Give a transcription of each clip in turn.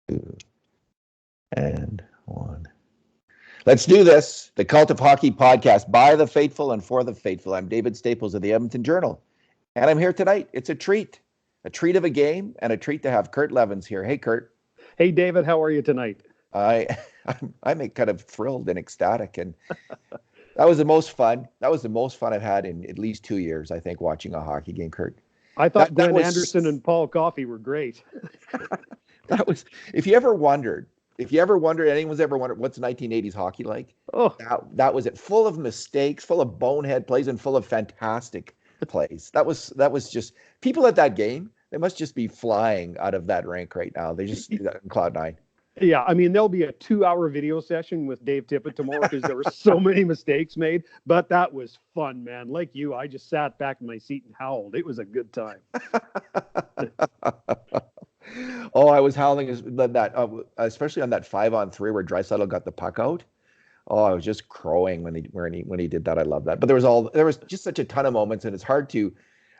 Two, and one. Let's do this. The Cult of Hockey podcast by the faithful and for the faithful. I'm David Staples of the Edmonton Journal, and I'm here tonight. It's a treat of a game, and a treat to have Kurt Levens here. Hey, Kurt. Hey, David. How are you tonight? I'm kind of thrilled and ecstatic, and that was the most fun. That was the most fun I've had in at least 2 years, I think, watching a hockey game, Kurt. I thought Glenn Anderson and Paul Coffey were great. That was, if you ever wondered, anyone's ever wondered what's 1980s hockey like? Oh, that was it. Full of mistakes, full of bonehead plays, and full of fantastic plays. That was just people at that game. They must just be flying out of that rink right now. They just do that in cloud nine. Yeah, I mean, there'll be a 2-hour video session with Dave Tippett tomorrow because there were so many mistakes made. But that was fun, man. Like you, I just sat back in my seat and howled. It was a good time. Oh, I was howling that, especially on that 5-on-3 where Draisaitl got the puck out. Oh, I was just crowing when he did that. I love that. But there was just such a ton of moments, and it's hard to.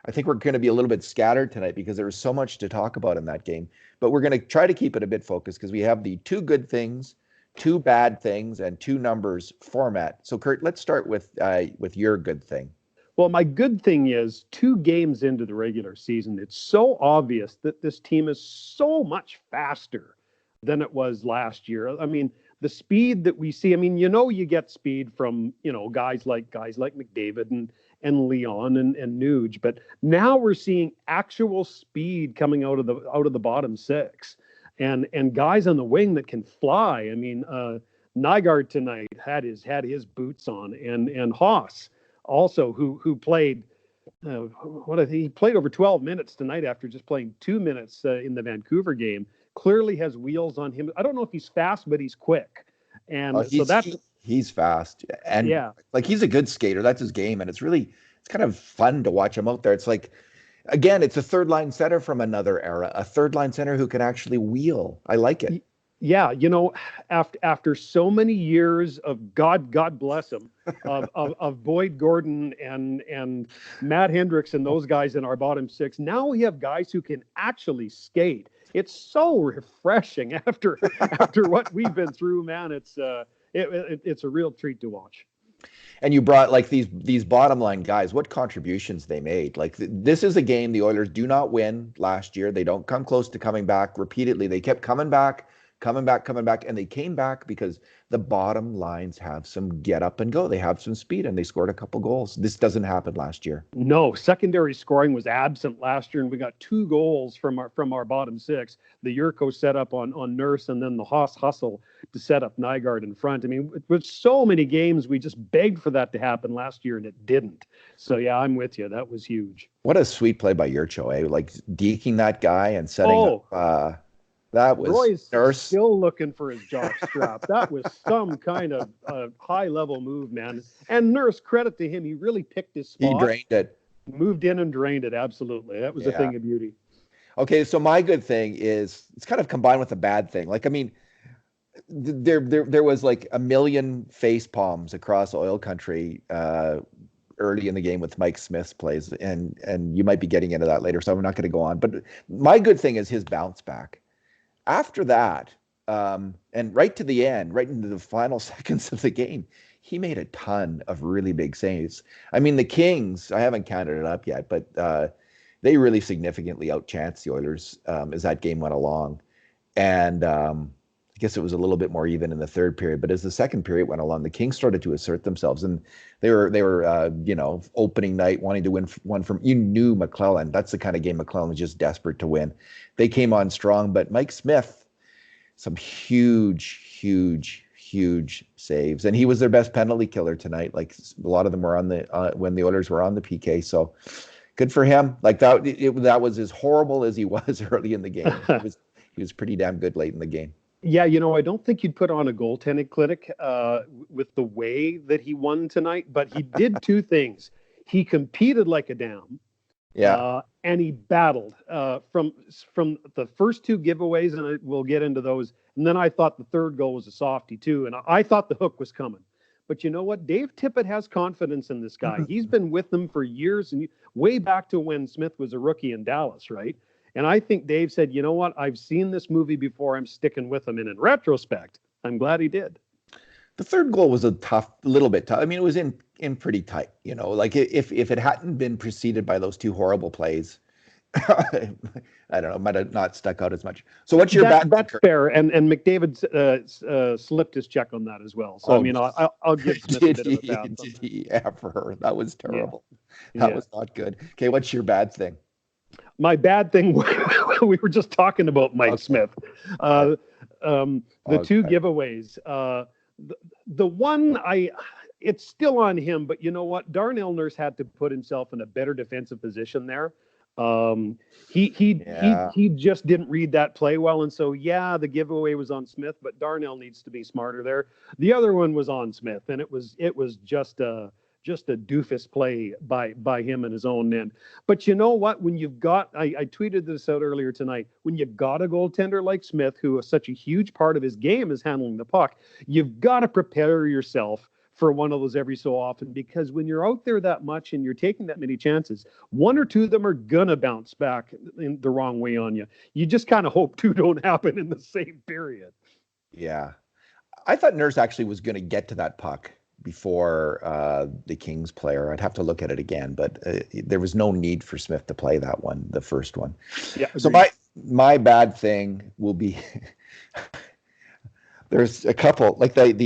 I think we're going to be a little bit scattered tonight because there was so much to talk about in that game. But we're going to try to keep it a bit focused because we have the 2 good things, 2 bad things, and 2 numbers format. So, Kurt, let's start with your good thing. Well, my good thing is 2 games into the regular season, it's so obvious that this team is so much faster than it was last year. I mean, the speed that we see, you get speed from, guys like McDavid and Leon and Nuge, but now we're seeing actual speed coming out of the bottom 6 and guys on the wing that can fly. I mean, Nygaard tonight had his boots on, and Haas also, who played he played over 12 minutes tonight after just playing 2 minutes in the Vancouver game. Clearly has wheels on him. I don't know if he's fast, but he's quick. And he's fast, and yeah, like he's a good skater. That's his game, and it's kind of fun to watch him out there. It's like, again, it's a third line center from another era, a third line center who can actually wheel. I like it. Yeah, after so many years of God bless him, of Boyd Gordon and Matt Hendricks and those guys in our bottom 6, now we have guys who can actually skate. It's so refreshing after what we've been through, man. It's a real treat to watch. And you brought like these bottom line guys, what contributions they made. Like this is a game the Oilers do not win last year. They don't come close to coming back repeatedly. They kept coming back, and they came back because the bottom lines have some get up and go. They have some speed, and they scored a couple goals. This doesn't happen last year. No, secondary scoring was absent last year, and we got 2 goals from our bottom 6. The Yurko set up on Nurse, and then the Haas hustle to set up Nygaard in front. I mean, with so many games, we just begged for that to happen last year, and it didn't. So, yeah, I'm with you. That was huge. What a sweet play by Yurko, eh? Like deking that guy and setting up... That was Roy's Nurse. Still looking for his jock strap. That was some kind of high-level move, man. And Nurse, credit to him, he really picked his spot. He drained it. Moved in and drained it, absolutely. That was a thing of beauty. Okay, so my good thing is, it's kind of combined with a bad thing. Like, I mean, there was like a million face palms across oil country early in the game with Mike Smith's plays, and you might be getting into that later, so I'm not going to go on. But my good thing is his bounce back. After that, and right to the end, right into the final seconds of the game, he made a ton of really big saves. I mean, the Kings, I haven't counted it up yet, but they really significantly outchanced the Oilers as that game went along. And I guess it was a little bit more even in the third period. But as the second period went along, the Kings started to assert themselves. And they were opening night, wanting to win one from, you knew McClellan. That's the kind of game McClellan was just desperate to win. They came on strong, but Mike Smith, some huge saves, and he was their best penalty killer tonight. Like a lot of them were on the when the Oilers were on the PK. So good for him. Like that was as horrible as he was early in the game. He was pretty damn good late in the game. Yeah, I don't think you'd put on a goaltending clinic with the way that he won tonight, but he did 2 things. He competed like a damn. Yeah. And he battled from the first 2 giveaways, and we'll get into those. And then I thought the third goal was a softie too, and I thought the hook was coming. But you know what? Dave Tippett has confidence in this guy. He's been with them for years, and way back to when Smith was a rookie in Dallas, right? And I think Dave said, you know what? I've seen this movie before. I'm sticking with him. And in retrospect, I'm glad he did. The third goal was a little bit tough. I mean, it was in pretty tight, like if it hadn't been preceded by those two horrible plays, I don't know, might have not stuck out as much. So what's your bad? That's fair. And McDavid slipped his check on that as well. So, I mean, I'll give Smith a bit of a pass. Did he ever? That was terrible. Yeah. That was not good. Okay, what's your bad thing? My bad thing, we were just talking about Mike Smith. The two giveaways. The one, it's still on him, but you know what? Darnell Nurse had to put himself in a better defensive position there. He just didn't read that play well, and so the giveaway was on Smith, but Darnell needs to be smarter there. The other one was on Smith, and it was just a doofus play by him in his own end. But you know what? When you've got, I tweeted this out earlier tonight, when you've got a goaltender like Smith, who is such a huge part of his game is handling the puck, you've got to prepare yourself for one of those every so often, because when you're out there that much and you're taking that many chances, one or two of them are gonna bounce back in the wrong way on you. You just kind of hope two don't happen in the same period. Yeah. I thought Nurse actually was going to get to that puck before the Kings player. I'd have to look at it again, but there was no need for Smith to play that one, the first one. Yeah. So my bad thing will be there's a couple, like that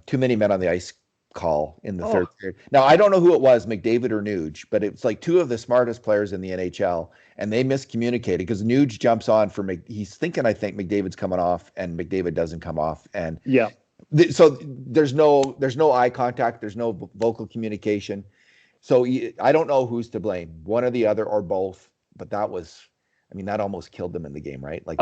too many men on the ice call in the third period. Now, I don't know who it was, McDavid or Nuge, but it's like two of the smartest players in the NHL, and they miscommunicated because Nuge jumps on for he's thinking, I think McDavid's coming off, and McDavid doesn't come off. And so there's no eye contact, there's no vocal communication. So I don't know who's to blame, one or the other or both, but that almost killed them in the game, right? Like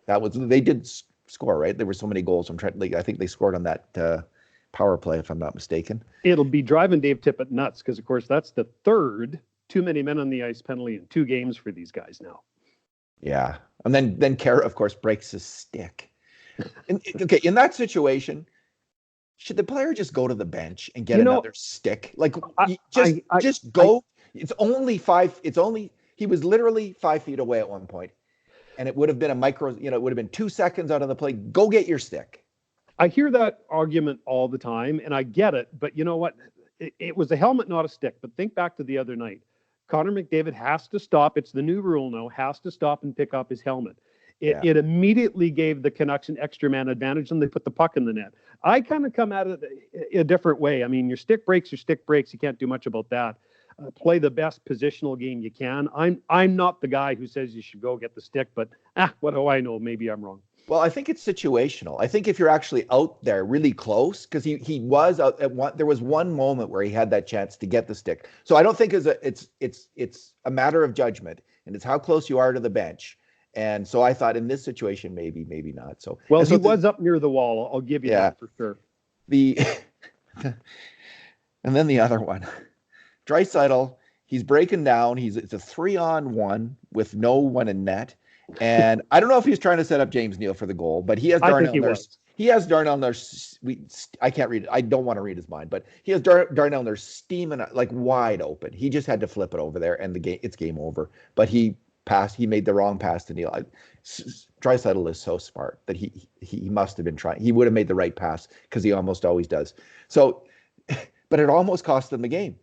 they did score, right? There were so many goals. I think they scored on that power play, if I'm not mistaken. It'll be driving Dave Tippett nuts because, of course, that's the third too many men on the ice penalty in 2 games for these guys now. Yeah, and then Kara, of course, breaks his stick. Okay, in that situation, should the player just go to the bench and get another stick? Like, just go. It's only he was literally 5 feet away at one point. And it would have been it would have been 2 seconds out of the play. Go get your stick. I hear that argument all the time, and I get it. But you know what? It was a helmet, not a stick. But think back to the other night. Connor McDavid has to stop. It's the new rule now. Has to stop and pick up his helmet. It immediately gave the Canucks an extra man advantage, and they put the puck in the net. I kind of come at it a different way. I mean, your stick breaks. You can't do much about that. Play the best positional game you can. I'm not the guy who says you should go get the stick, but what do I know? Maybe I'm wrong. Well, I think it's situational. I think if you're actually out there really close, because he was out at one, there was one moment where he had that chance to get the stick. So I don't think it's a matter of judgment, and it's how close you are to the bench. And so I thought in this situation, maybe not. So he was up near the wall. I'll give you that for sure. And then the other one. Draisaitl, he's breaking down. It's a 3-on-1 with no one in net. And I don't know if he's trying to set up James Neal for the goal, but he has Darnell Nurse. He has Darnell Nurse. I can't read it. I don't want to read his mind, but he has Darnell Nurse steaming like wide open. He just had to flip it over there, and it's game over. But he made the wrong pass to Neal. Draisaitl is so smart that he must have been trying. He would have made the right pass because he almost always does. So, but it almost cost them the game.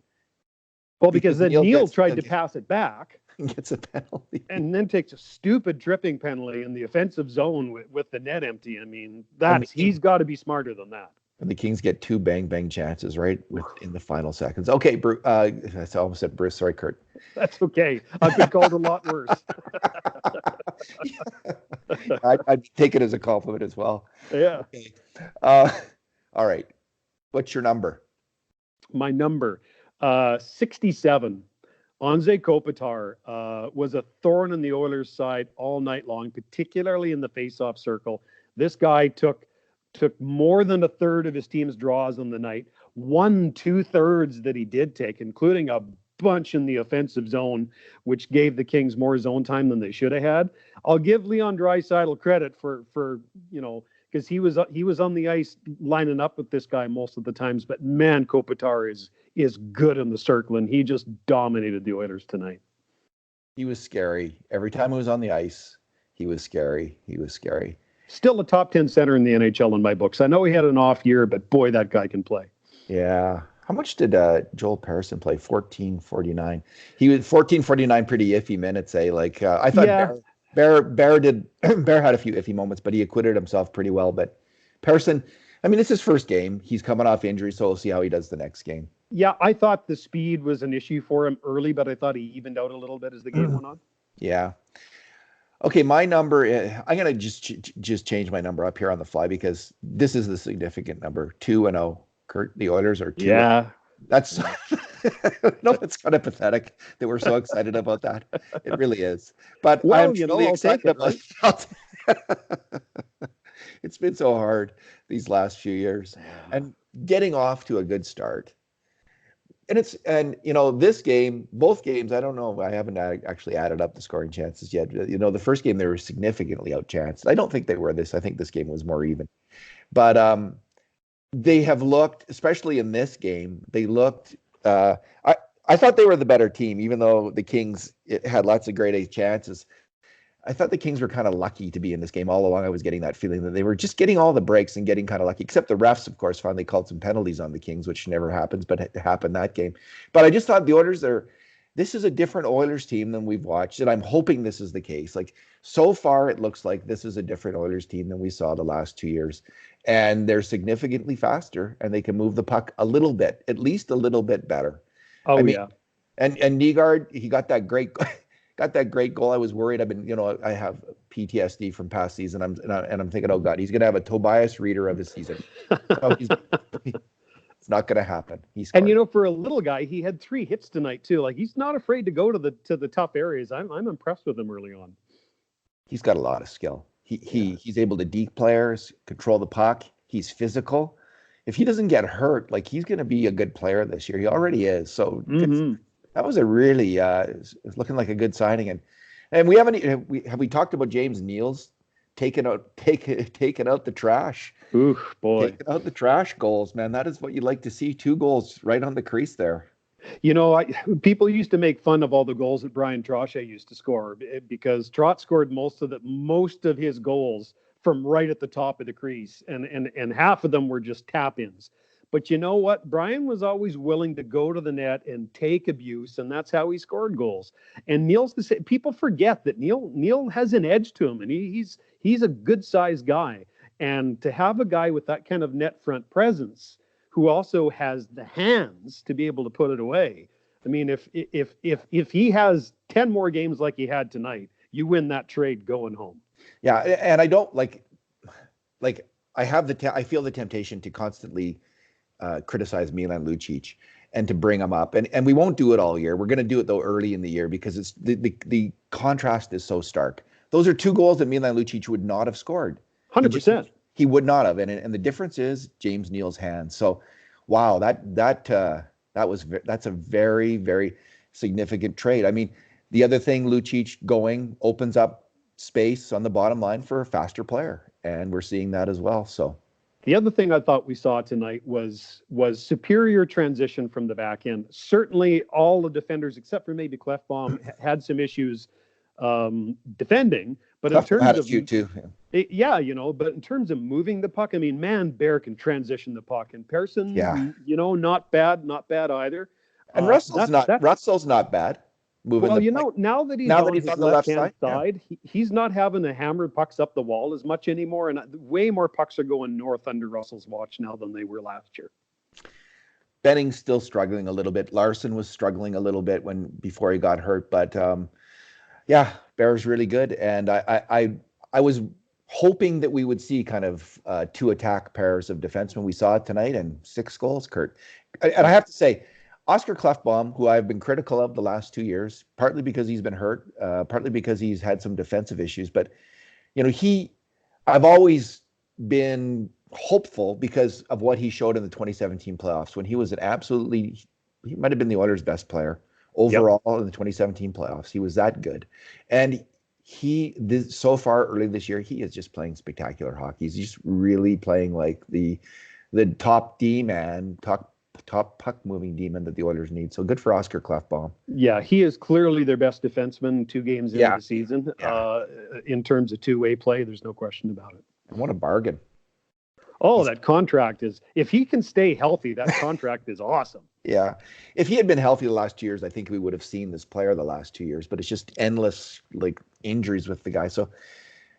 Well, because then Neal tried to pass it back. Gets a penalty. And then takes a stupid tripping penalty in the offensive zone with the net empty. I mean, he's got to be smarter than that. And the Kings get 2 bang chances in the final seconds. Okay, Bruce. I almost said Bruce. Sorry, Kurt. That's okay. I've been called a lot worse. I'd take it as a compliment as well. Yeah. Okay. All right. What's your number? My number. 67. Anze Kopitar was a thorn in the Oilers' side all night long, particularly in the face-off circle. This guy took more than a third of his team's draws on the night, won 2/3 that he did take, including a bunch in the offensive zone, which gave the Kings more zone time than they should have had. I'll give Leon Draisaitl credit for because he was on the ice lining up with this guy most of the times. But man, Kopitar is good in the circle, and he just dominated the Oilers tonight. He was scary. Every time he was on the ice, he was scary. He was scary. Still a top 10 center in the NHL in my books. I know he had an off year, but boy, that guy can play. Yeah. How much did Joel Persson play? 1449. He was 1449, pretty iffy minutes, eh? Like I thought Yeah, Bear did Bear had a few iffy moments, but he acquitted himself pretty well. But Persson, I mean, it's his first game. He's coming off injury, so we'll see how he does the next game. yeah, I thought the speed was an issue for him early, but I thought he evened out a little bit as the game went on. Yeah. Okay, my number. I'm gonna just change my number up here on the fly because this is the significant number, 2-0. Kurt, the Oilers are 2. Yeah, That's no, it's kind of pathetic that we're so excited about that. It really is. But well, I'm truly I'll excited take it, about It's been so hard these last few years. And getting off to a good start. And this game, both games, I don't know. I haven't actually added up the scoring chances yet. The first game they were significantly outchanced. I don't think they were this. I think this game was more even. But they have looked, especially in this game, they looked. I thought they were the better team, even though the Kings had lots of grade A chances. I thought the Kings were kind of lucky to be in this game all along. I was getting that feeling that they were just getting all the breaks and getting kind of lucky, except the refs, of course, finally called some penalties on the Kings, which never happens, but it happened that game. But I just thought the Oilers this is a different Oilers team than we've watched, and I'm hoping this is the case. Like, so far, it looks like this is a different Oilers team than we saw the last 2 years. And they're significantly faster, and they can move the puck a little bit, at least a little bit better. Oh, I mean, yeah. And Nygaard, he got that great goal. I was worried. I have PTSD from past season. I'm thinking, oh God, he's gonna have a Tobias Reader of his season. No, it's not gonna happen. And for a little guy, he had 3 hits tonight too. Like, he's not afraid to go to the tough areas. I'm impressed with him early on. He's got a lot of skill. He's able to deke players, control the puck. He's physical. If he doesn't get hurt, like, he's gonna be a good player this year. He already is. So that was a really it's looking like a good signing. And we haven't have we talked about James Neal's taking out the trash. Ooh, boy. Taking out the trash goals, man. That is what you like to see. 2 goals right on the crease there. People used to make fun of all the goals that Brian Trottier used to score because Trot scored most of his goals from right at the top of the crease, and half of them were just tap-ins. But you know what? Brian was always willing to go to the net and take abuse, and that's how he scored goals. And Neal's the same. People forget that Neal has an edge to him, and he's a good-sized guy. And to have a guy with that kind of net front presence who also has the hands to be able to put it away. I mean, if he has 10 more games like he had tonight, you win that trade going home. Yeah, and I don't like I feel the temptation to constantly criticize Milan Lucic and to bring him up, and we won't do it all year. We're going to do it though early in the year because it's the contrast is so stark. Those are 2 goals that Milan Lucic would not have scored. 100%. He would not have, and the difference is James Neal's hands. So, wow, that's a very, very significant trade. I mean, the other thing, Lucic going opens up space on the bottom line for a faster player, and we're seeing that as well. So, the other thing I thought we saw tonight was superior transition from the back end. Certainly, all the defenders except for maybe Clefbaum had some issues defending, but in terms of you too. But in terms of moving the puck, I mean, Bear can transition the puck, and Persson, not bad either. And Russell's not bad. Now that he's on the left-hand side, he's not having to hammer pucks up the wall as much anymore, and way more pucks are going north under Russell's watch now than they were last year. Benning's still struggling a little bit. Larson was struggling a little bit before he got hurt, but Bear's really good, and I was hoping that we would see kind of 2 attack pairs of defensemen. We saw it tonight, and 6 goals, Kurt. And I have to say, Oscar Klefbom, who I've been critical of the last 2 years, partly because he's been hurt, partly because he's had some defensive issues, but I've always been hopeful because of what he showed in the 2017 playoffs when he was he might have been the Oilers' best player overall in the 2017 playoffs. He was that good. And so far early this year, he is just playing spectacular hockey. He's just really playing like the top D man, top puck moving demon that the Oilers need. So good for Oscar Klefbom. Yeah, he is clearly their best defenseman 2 games into the season. Yeah. In terms of two-way play, there's no question about it. And what a bargain. Oh, that contract is, if he can stay healthy, that contract is awesome. Yeah. If he had been healthy the last 2 years, I think we would have seen this player the last 2 years, but it's just endless like injuries with the guy. So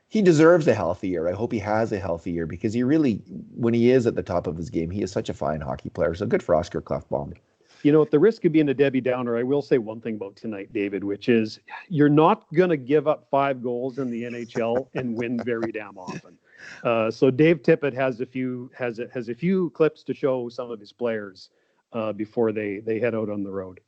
he deserves a healthy year. I hope he has a healthy year because he really, when he is at the top of his game, he is such a fine hockey player. So good for Oscar Klefbom. You know, at the risk of being a Debbie Downer, I will say one thing about tonight, David, which is you're not going to give up 5 goals in the NHL and win very damn often. So Dave Tippett has a few clips to show some of his players before they head out on the road,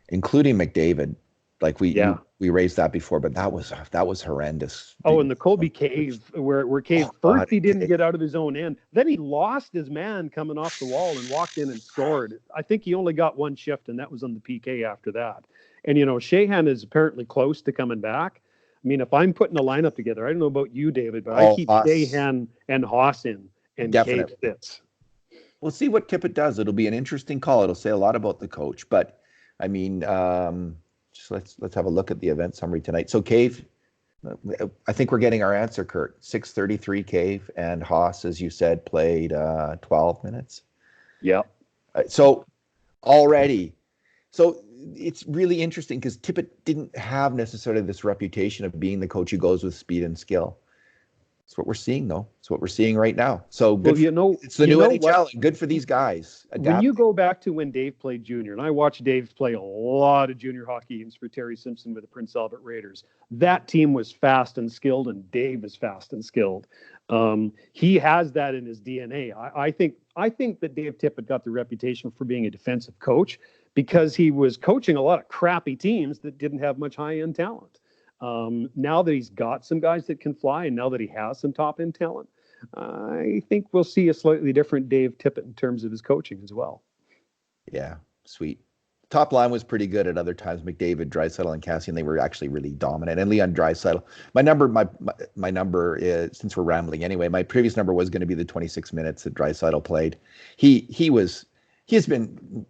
including McDavid. Like we raised that before, but that was horrendous. Oh, and the Colby Cave, where Cave first he didn't get out of his own end, then he lost his man coming off the wall and walked in and scored. I think he only got one shift, and that was on the PK after that. And you know, Sheahan is apparently close to coming back. I mean, if I'm putting a lineup together, I don't know about you, David, but I keep Sheahan and Haas in, and Cave fits. We'll see what Tippett does. It'll be an interesting call. It'll say a lot about the coach, but I mean. Just let's have a look at the event summary tonight. So Cave, I think we're getting our answer, Kurt. 6:33 Cave, and Haas, as you said, played 12 minutes. Yeah. So already, so it's really interesting because Tippett didn't have necessarily this reputation of being the coach who goes with speed and skill. That's what we're seeing, though. It's what we're seeing right now. So good. It's the new NHL. And good for these guys. When you go back to when Dave played junior, and I watched Dave play a lot of junior hockey games for Terry Simpson with the Prince Albert Raiders, that team was fast and skilled, and Dave is fast and skilled. He has that in his DNA. I think that Dave Tippett got the reputation for being a defensive coach because he was coaching a lot of crappy teams that didn't have much high-end talent. Now that he's got some guys that can fly, and now that he has some top-end talent, I think we'll see a slightly different Dave Tippett in terms of his coaching as well. Yeah, sweet. Top line was pretty good at other times. McDavid, Draisaitl, and Cassian, they were actually really dominant. And Leon Draisaitl. My number is, since we're rambling anyway, my previous number was going to be the 26 minutes that Draisaitl played. He's been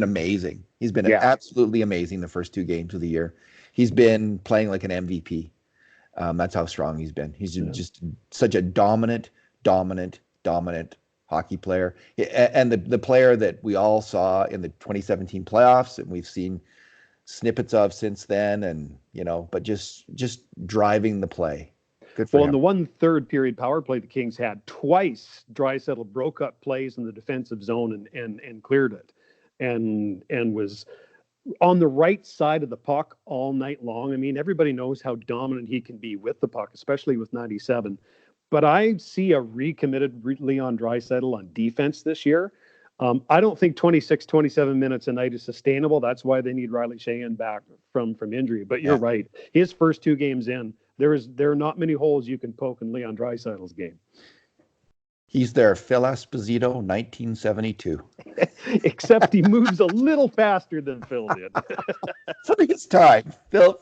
amazing. He's been absolutely amazing the first 2 games of the year. He's been playing like an MVP. That's how strong he's been. He's just such a dominant hockey player. And the player that we all saw in the 2017 playoffs, and we've seen snippets of since then, and but just driving the play. Good for him. In the 1/3 period power play the Kings had, twice Draisaitl broke up plays in the defensive zone and cleared it, and was on the right side of the puck all night long. I mean, everybody knows how dominant he can be with the puck, especially with 97. But I see a recommitted Leon Draisaitl on defense this year. I don't think 26, 27 minutes a night is sustainable. That's why they need Riley Sheahan back from injury. But you're right. His first 2 games in, there are not many holes you can poke in Leon Draisaitl's game. He's their Phil Esposito, 1972. Except he moves a little faster than Phil did. For his time. Phil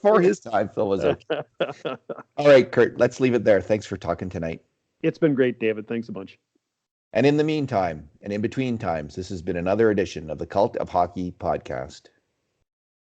was okay. All right, Kurt, let's leave it there. Thanks for talking tonight. It's been great, David. Thanks a bunch. And in the meantime, and in between times, this has been another edition of the Cult of Hockey podcast.